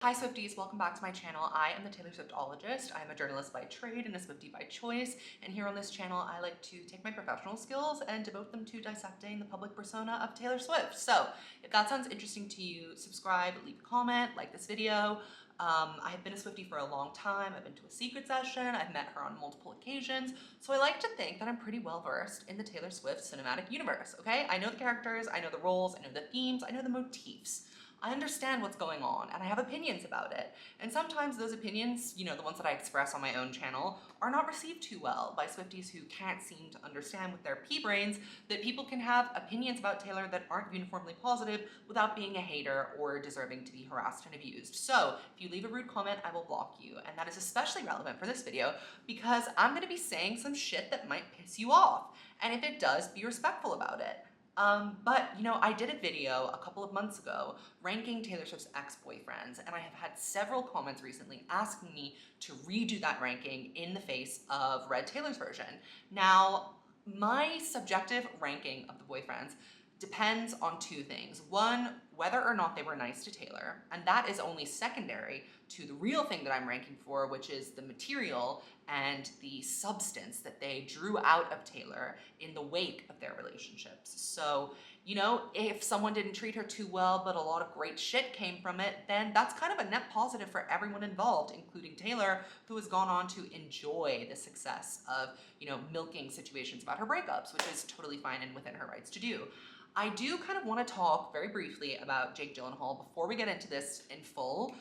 Hi Swifties, welcome back to my channel. I am the Taylor Swiftologist. I am a journalist by trade and a Swiftie by choice, and here on this channel I like to take my professional skills and devote them to dissecting the public persona of Taylor Swift. So if that sounds interesting to you, subscribe, leave a comment, like this video. I have been a Swiftie for a long time. I've been to a secret session. I've met her on multiple occasions. So I like to think that I'm pretty well versed in the Taylor Swift cinematic universe, okay? I know the characters, I know the roles, I know the themes, I know the motifs. I understand what's going on and I have opinions about it. And sometimes those opinions, the ones that I express on my own channel, are not received too well by Swifties who can't seem to understand with their pea brains that people can have opinions about Taylor that aren't uniformly positive without being a hater or deserving to be harassed and abused. So if you leave a rude comment, I will block you. And that is especially relevant for this video because I'm gonna be saying some shit that might piss you off. And if it does, be respectful about it. But I did a video a couple of months ago ranking Taylor Swift's ex-boyfriends, and I have had several comments recently asking me to redo that ranking in the face of Red Taylor's version. Now, my subjective ranking of the boyfriends depends on two things. One, whether or not they were nice to Taylor, and that is only secondary to the real thing that I'm ranking for, which is the material and the substance that they drew out of Taylor in the wake of their relationships. So, if someone didn't treat her too well, but a lot of great shit came from it, then that's kind of a net positive for everyone involved, including Taylor, who has gone on to enjoy the success of, milking situations about her breakups, which is totally fine and within her rights to do. I do kind of want to talk very briefly about Jake Gyllenhaal before we get into this in full.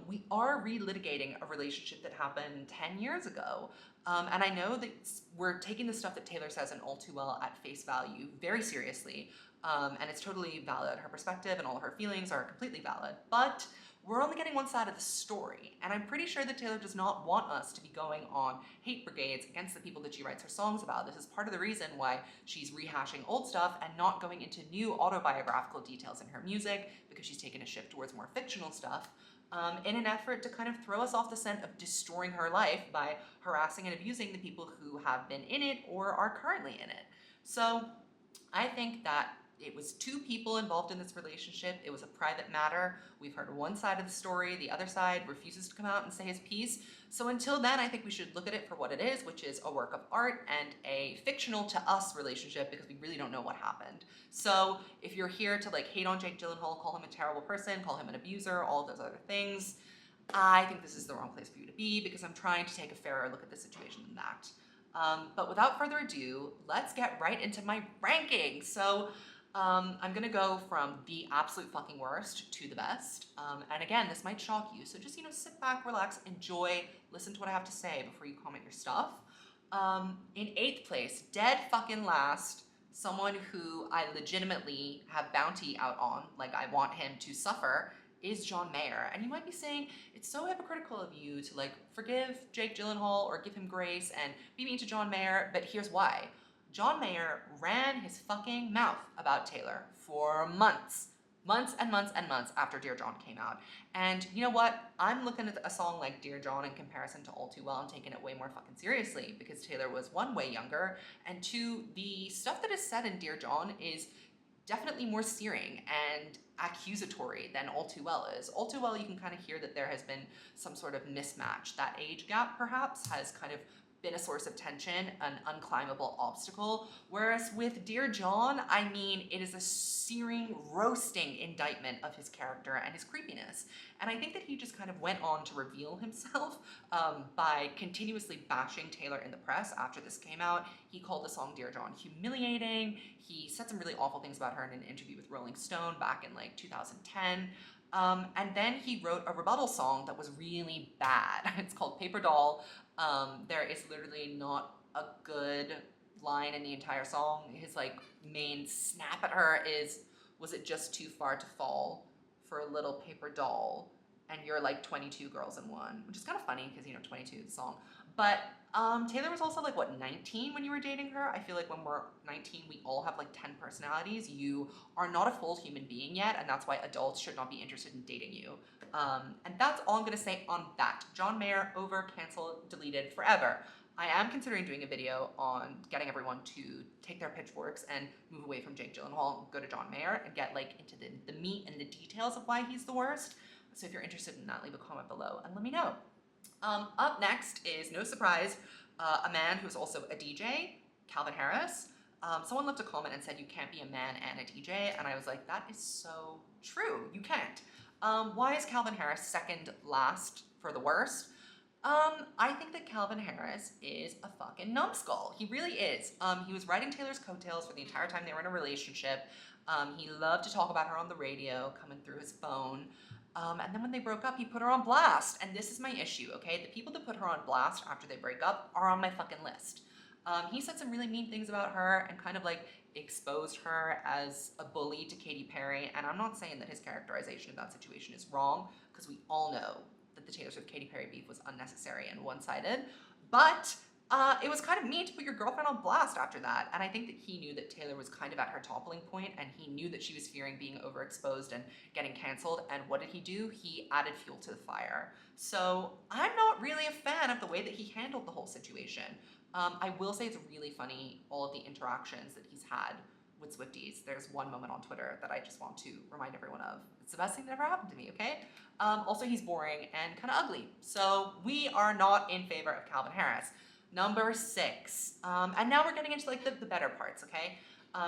We are relitigating a relationship that happened 10 years ago. And I know that we're taking the stuff that Taylor says in All Too Well at face value very seriously. And it's totally valid. Her perspective and all of her feelings are completely valid. But we're only getting one side of the story. And I'm pretty sure that Taylor does not want us to be going on hate brigades against the people that she writes her songs about. This is part of the reason why she's rehashing old stuff and not going into new autobiographical details in her music, because she's taken a shift towards more fictional stuff. In an effort to kind of throw us off the scent of destroying her life by harassing and abusing the people who have been in it or are currently in it. So I think that it was two people involved in this relationship. It was a private matter. We've heard one side of the story. The other side refuses to come out and say his piece. So until then, I think we should look at it for what it is, which is a work of art and a fictional to us relationship, because we really don't know what happened. So if you're here to hate on Jake Gyllenhaal, call him a terrible person, call him an abuser, all of those other things, I think this is the wrong place for you to be, because I'm trying to take a fairer look at the situation than that. But without further ado, let's get right into my ranking. So I'm gonna go from the absolute fucking worst to the best. And again, this might shock you. So just, sit back, relax, enjoy, listen to what I have to say before you comment your stuff. In 8th place, dead fucking last, someone who I legitimately have bounty out on, like I want him to suffer, is John Mayer. And you might be saying, it's so hypocritical of you to forgive Jake Gyllenhaal or give him grace and be mean to John Mayer, but here's why. John Mayer ran his fucking mouth about Taylor for months and months and months after Dear John came out. And you know what? I'm looking at a song like Dear John in comparison to All Too Well and taking it way more fucking seriously, because Taylor was one, way younger, and two, the stuff that is said in Dear John is definitely more searing and accusatory than All Too Well is. All Too Well, you can kind of hear that there has been some sort of mismatch. That age gap, perhaps, has kind of been a source of tension, an unclimbable obstacle. Whereas with Dear John, I mean, it is a searing, roasting indictment of his character and his creepiness. And I think that he just kind of went on to reveal himself by continuously bashing Taylor in the press after this came out. He called the song Dear John humiliating. He said some really awful things about her in an interview with Rolling Stone back in 2010. And then he wrote a rebuttal song that was really bad. It's called Paper Doll. There is literally not a good line in the entire song. His main snap at her is, was it just too far to fall for a little paper doll? And you're 22 girls in one, which is kind of funny because 22 is the song. But Taylor was also 19 when you were dating her. I feel like when we're 19, we all have 10 personalities. You are not a full human being yet, and that's why adults should not be interested in dating you. And that's all I'm gonna say on that. John Mayer, over, canceled, deleted, forever. I am considering doing a video on getting everyone to take their pitchforks and move away from Jake Gyllenhaal and go to John Mayer and get into the meat and the details of why he's the worst. So if you're interested in that, leave a comment below and let me know. Up next is, no surprise, a man who's also a DJ, Calvin Harris. Someone left a comment and said you can't be a man and a DJ, and I was like, that is so true, you can't. Why is Calvin Harris second last for the worst? I think that Calvin Harris is a fucking numbskull. He really is. He was riding Taylor's coattails for the entire time they were in a relationship. He loved to talk about her on the radio, coming through his phone. And then when they broke up, he put her on blast. And this is my issue, okay? The people that put her on blast after they break up are on my fucking list. He said some really mean things about her and kind of like exposed her as a bully to Katy Perry. And I'm not saying that his characterization of that situation is wrong, because we all know that the Taylor Swift-Katy Perry beef was unnecessary and one-sided. But it was kind of mean to put your girlfriend on blast after that. And I think that he knew that Taylor was kind of at her toppling point, and he knew that she was fearing being overexposed and getting canceled. And what did he do? He added fuel to the fire. So I'm not really a fan of the way that he handled the whole situation. I will say it's really funny, all of the interactions that he's had with Swifties. There's one moment on Twitter that I just want to remind everyone of. It's the best thing that ever happened to me, okay? Also, he's boring and kind of ugly. So we are not in favor of Calvin Harris. Number 6. And now we're getting into like the better parts, okay?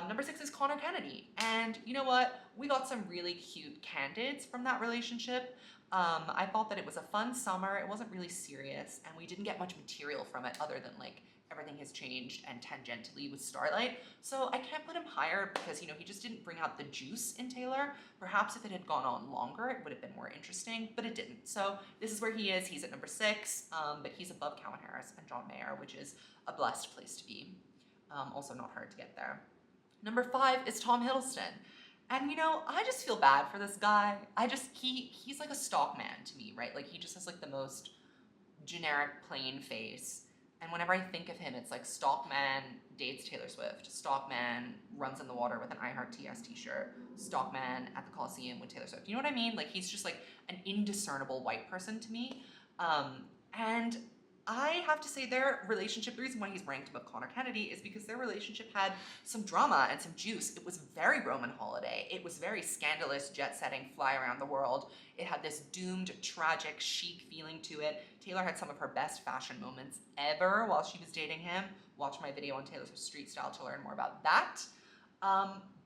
Number 6 is Connor Kennedy. And you know what? We got some really cute candids from that relationship. I thought that it was a fun summer. It wasn't really serious, and we didn't get much material from it other than like everything has changed and tangentially with Starlight. So I can't put him higher because, you know, he just didn't bring out the juice in Taylor. Perhaps if it had gone on longer, it would have been more interesting, but it didn't. So this is where he is. He's at number 6, but he's above Calvin Harris and John Mayer, which is a blessed place to be. Also not hard to get there. Number 5 is Tom Hiddleston. And, you know, I just feel bad for this guy. He's like a stock man to me, right? Like, he just has like the most generic plain face. And whenever I think of him, it's like Stockman dates Taylor Swift, Stockman runs in the water with an I Heart TS t-shirt, Stockman at the Coliseum with Taylor Swift. You know what I mean? Like, he's just like an indiscernible white person to me. And I have to say their relationship, the reason why he's ranked above Connor Kennedy is because their relationship had some drama and some juice. It was very Roman holiday. It was very scandalous, jet-setting, fly around the world. It had this doomed, tragic, chic feeling to it. Taylor had some of her best fashion moments ever while she was dating him. Watch my video on Taylor Swift's street style to learn more about that.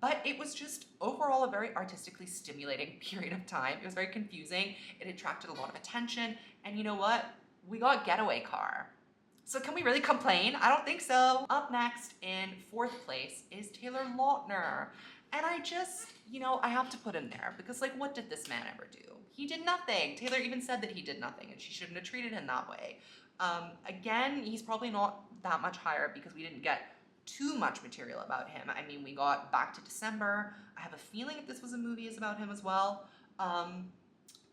But it was just overall a very artistically stimulating period of time. It was very confusing. It attracted a lot of attention. And you know what? We got Getaway Car. So can we really complain? I don't think so. Up next in 4th place is Taylor Lautner. And I just, you know, I have to put him there because, like, what did this man ever do? He did nothing. Taylor even said that he did nothing and she shouldn't have treated him that way. Again, he's probably not that much higher because we didn't get too much material about him. I mean, we got Back to December. I have a feeling if this was a movie is about him as well.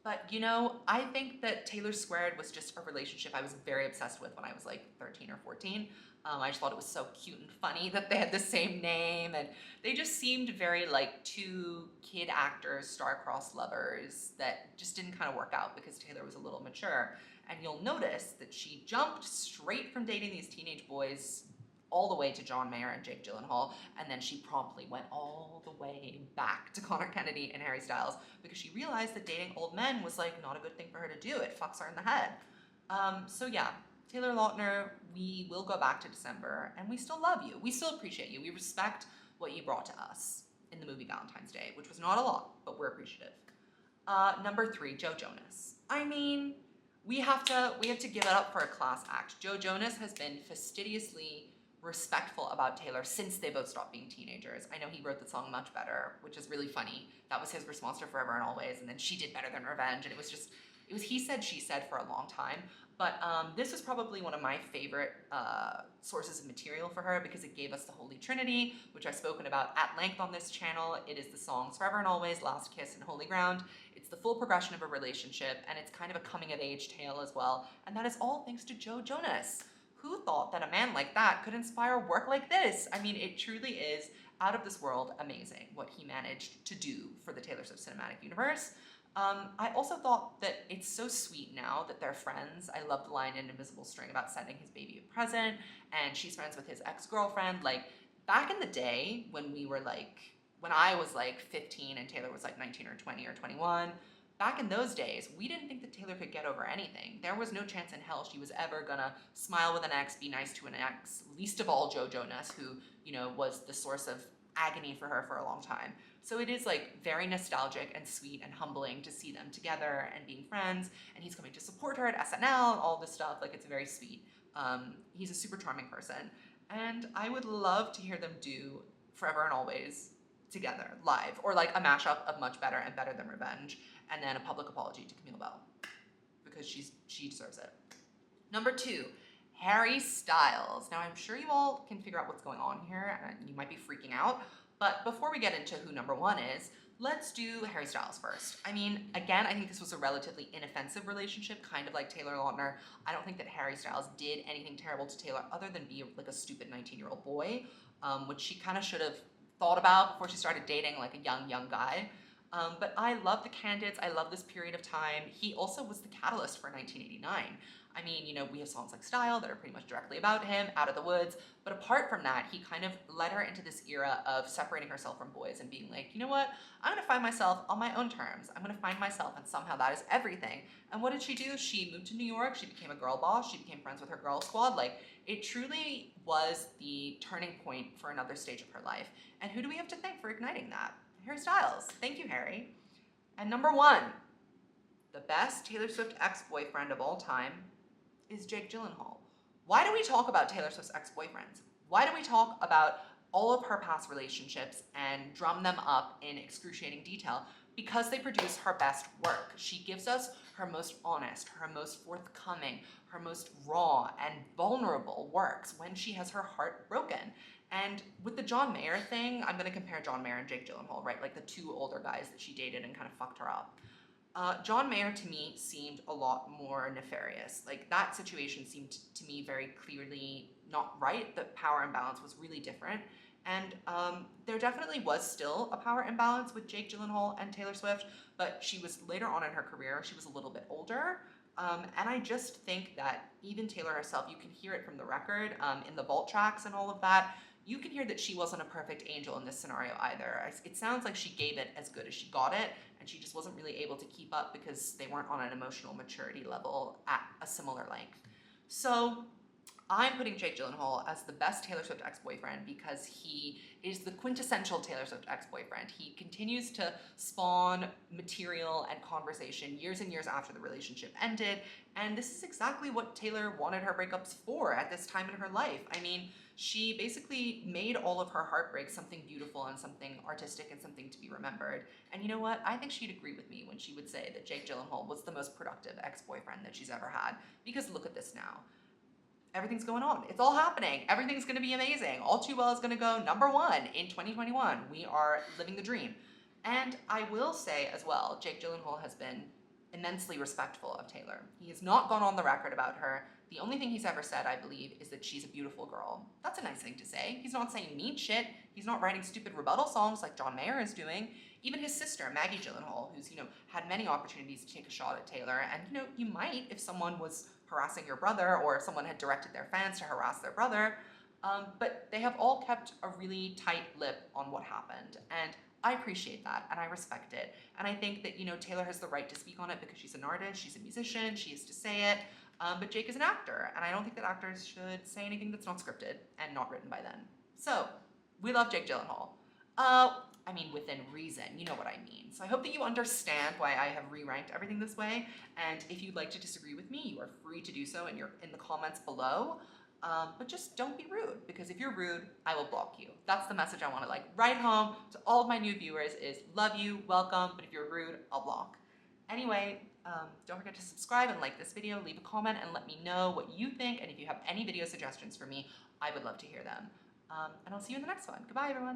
But, you know, I think that Taylor Squared was just a relationship I was very obsessed with when I was like 13 or 14. I just thought it was so cute and funny that they had the same name, and they just seemed very like two kid actors, star-crossed lovers that just didn't kind of work out because Taylor was a little mature. And you'll notice that she jumped straight from dating these teenage boys all the way to John Mayer and Jake Gyllenhaal, and then she promptly went all the way back to Connor Kennedy and Harry Styles because she realized that dating old men was like not a good thing for her to do. It fucks her in the head. So yeah, Taylor Lautner, we will go back to December, and we still love you. We still appreciate you. We respect what you brought to us in the movie Valentine's Day, which was not a lot, but we're appreciative. Number 3, Joe Jonas. I mean, we have to give it up for a class act. Joe Jonas has been fastidiously respectful about Taylor since they both stopped being teenagers. I know he wrote the song Much Better, which is really funny. That was his response to Forever and Always, and then she did Better Than Revenge, and it was he said, she said for a long time. But this was probably one of my favorite sources of material for her because it gave us the Holy Trinity, which I've spoken about at length on this channel. It is the songs Forever and Always, Last Kiss, and Holy Ground. It's the full progression of a relationship, and it's kind of a coming-of-age tale as well. And that is all thanks to Joe Jonas. Who thought that a man like that could inspire work like this? I mean, it truly is out of this world amazing what he managed to do for the Taylor Swift cinematic universe. I also thought that it's so sweet now that they're friends. I love the line in Invisible String about sending his baby a present, and she's friends with his ex-girlfriend. Like, back in the day when I was like 15 and Taylor was like 19 or 20 or 21, back in those days, we didn't think that Taylor could get over anything. There was no chance in hell she was ever gonna smile with an ex, be nice to an ex, least of all Joe Jonas, who, was the source of agony for her for a long time. So it is like very nostalgic and sweet and humbling to see them together and being friends, and he's coming to support her at SNL and all this stuff. Like, it's very sweet. He's a super charming person, and I would love to hear them do Forever and Always together, live, or like a mashup of Much Better and Better Than Revenge, and then a public apology to Camille Bell, because she deserves it. Number 2, Harry Styles. Now, I'm sure you all can figure out what's going on here, and you might be freaking out, but before we get into who number 1 is, let's do Harry Styles first. I mean, again, I think this was a relatively inoffensive relationship, kind of like Taylor Lautner. I don't think that Harry Styles did anything terrible to Taylor other than be like a stupid 19-year-old boy, which she kind of should have thought about before she started dating like a young guy. But I love the candidates. I love this period of time. He also was the catalyst for 1989. I mean, we have songs like Style that are pretty much directly about him, Out of the Woods. But apart from that, he kind of led her into this era of separating herself from boys and being like, you know what? I'm gonna find myself on my own terms. I'm gonna find myself, and somehow that is everything. And what did she do? She moved to New York. She became a girl boss. She became friends with her girl squad. Like, it truly was the turning point for another stage of her life. And who do we have to thank for igniting that? Harry Styles. Thank you, Harry. And number 1, the best Taylor Swift ex-boyfriend of all time is Jake Gyllenhaal. Why do we talk about Taylor Swift's ex-boyfriends? Why do we talk about all of her past relationships and drum them up in excruciating detail? Because they produce her best work. She gives us her most honest, her most forthcoming, her most raw and vulnerable works when she has her heart broken. And with the John Mayer thing, I'm gonna compare John Mayer and Jake Gyllenhaal, right? Like the 2 older guys that she dated and kind of fucked her up. John Mayer to me seemed a lot more nefarious. Like, that situation seemed to me very clearly not right. The power imbalance was really different. And there definitely was still a power imbalance with Jake Gyllenhaal and Taylor Swift, but she was later on in her career, she was a little bit older. And I just think that even Taylor herself, you can hear it from the record, in the vault tracks and all of that, you can hear that she wasn't a perfect angel in this scenario either. It sounds like she gave it as good as she got it, and she just wasn't really able to keep up because they weren't on an emotional maturity level at a similar length. So I'm putting Jake Gyllenhaal as the best Taylor Swift ex-boyfriend because he is the quintessential Taylor Swift ex-boyfriend. He continues to spawn material and conversation years and years after the relationship ended, and this is exactly what Taylor wanted her breakups for at this time in her life. I mean, she basically made all of her heartbreak something beautiful and something artistic and something to be remembered. And you know what? I think she'd agree with me when she would say that Jake Gyllenhaal was the most productive ex-boyfriend that she's ever had, because look at this now. Everything's going on. It's all happening. Everything's going to be amazing. All Too Well is going to go number 1 in 2021. We are living the dream. And I will say as well, Jake Gyllenhaal has been immensely respectful of Taylor. He has not gone on the record about her. The only thing he's ever said, I believe, is that she's a beautiful girl. That's a nice thing to say. He's not saying mean shit. He's not writing stupid rebuttal songs like John Mayer is doing. Even his sister, Maggie Gyllenhaal, who's, had many opportunities to take a shot at Taylor. And, you might, if someone was harassing your brother or if someone had directed their fans to harass their brother, but they have all kept a really tight lip on what happened. And I appreciate that, and I respect it. And I think that, Taylor has the right to speak on it because she's an artist, she's a musician, she has to say it. But Jake is an actor, and I don't think that actors should say anything that's not scripted and not written by them. So, we love Jake Gyllenhaal. I mean, within reason, you know what I mean. So I hope that you understand why I have re-ranked everything this way, and if you'd like to disagree with me, you are free to do so in the comments below. But just don't be rude, because if you're rude, I will block you. That's the message I want to write home to all of my new viewers is love you, welcome, but if you're rude, I'll block. Anyway, don't forget to subscribe and like this video, leave a comment and let me know what you think, and if you have any video suggestions for me, I would love to hear them. And I'll see you in the next one. Goodbye, everyone.